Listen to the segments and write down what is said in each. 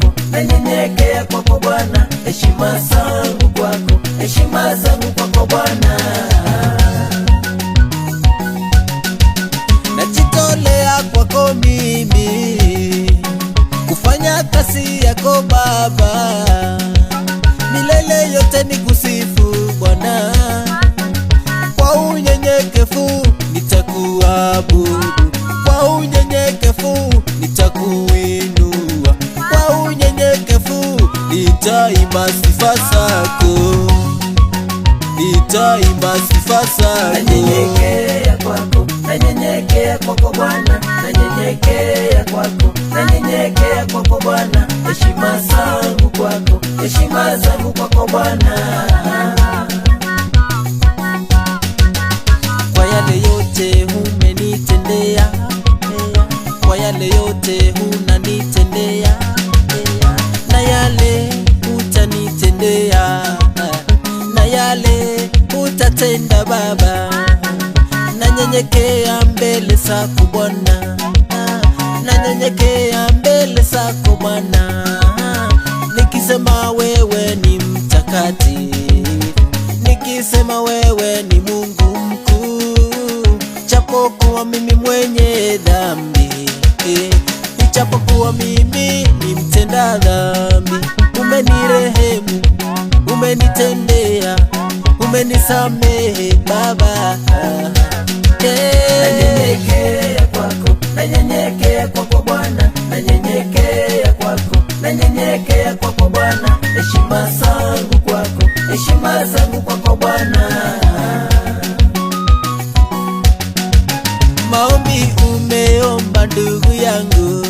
kwako, nanyenyekea kwako Bwana, heshima zangu kwako, heshima zangu kwako Bwana. Najitolea kwako mimi, kufanya kazi yako Baba, milele yote nikusifu Bwana. Kwa unyenyekevu nitakuabudu, kwa unyenyekevu nitakuinua, kwa unyenyekevu nitaimba sifa zako, nitaimba sifa zako. Nanyenyekea kwako, nanyenyekea kwako Bwana, nanyenyekea kwako, nanyenyekea kwako Bwana, heshima zangu kwako, heshima zangu kwako Bwana. Kwa yale yote umenitendea, kwa yale yote unanitendea, na yale utanitendea, na yale utatenda Baba, nanyenyekea mbele zako Bwana, nanyenyekea mbele zako Bwana, nikisema wewe ni mtakatifu, nikisema wewe ni Mungu mkuu, japokuwa mimi mwenye dhambi, ijapokuwa mimi ni mtenda dhambi, umenirehemu, umenitendea, umenisamehe Baba. Nanyenyekea kwako, nanyenyekea kwako Bwana, nanyenyekea kwako, nanyenyekea kwako Bwana, heshima zangu kwako, heshima zangu kwako Bwana. Maombi umeomba ndugu yangu,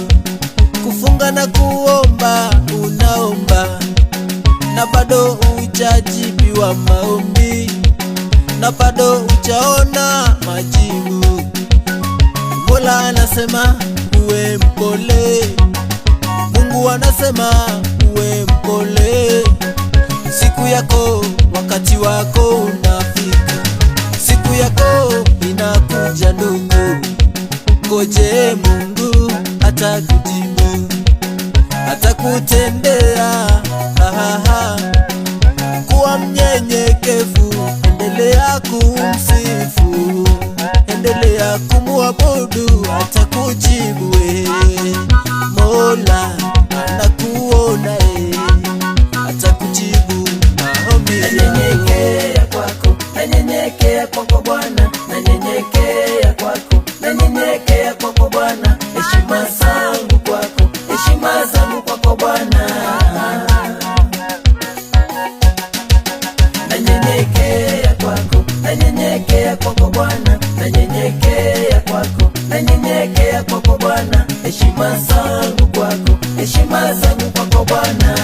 kufunga na kuomba unaomba, na bado hujajibiwa maombi, na bado hujaona majibu. Mola anasema uwe mpole, Mungu anasema uwe mpole. Siku yako, wakati wako unafika, siku yako inakuja ndugu, ngoje Mungu atakujibu, atakutendea. Kuwa mnyenyekevu, endelea kumsifu, endelea kumuabudu, atakujibu. Mola anakuona, atakujibu maombi. Nanyenyekea kwako, nanyenyekea kwako Bwana, nanyenyekea kwako, nanyenyekea kwako Bwana, heshima zangu kwako, heshima zangu kwako Bwana. Nanyenyekea kwako, nanyenyekea kwako Bwana, nanyenyekea kwako, nanyenyekea kwako Bwana, heshima zangu kwako, heshima zangu kwako Bwana.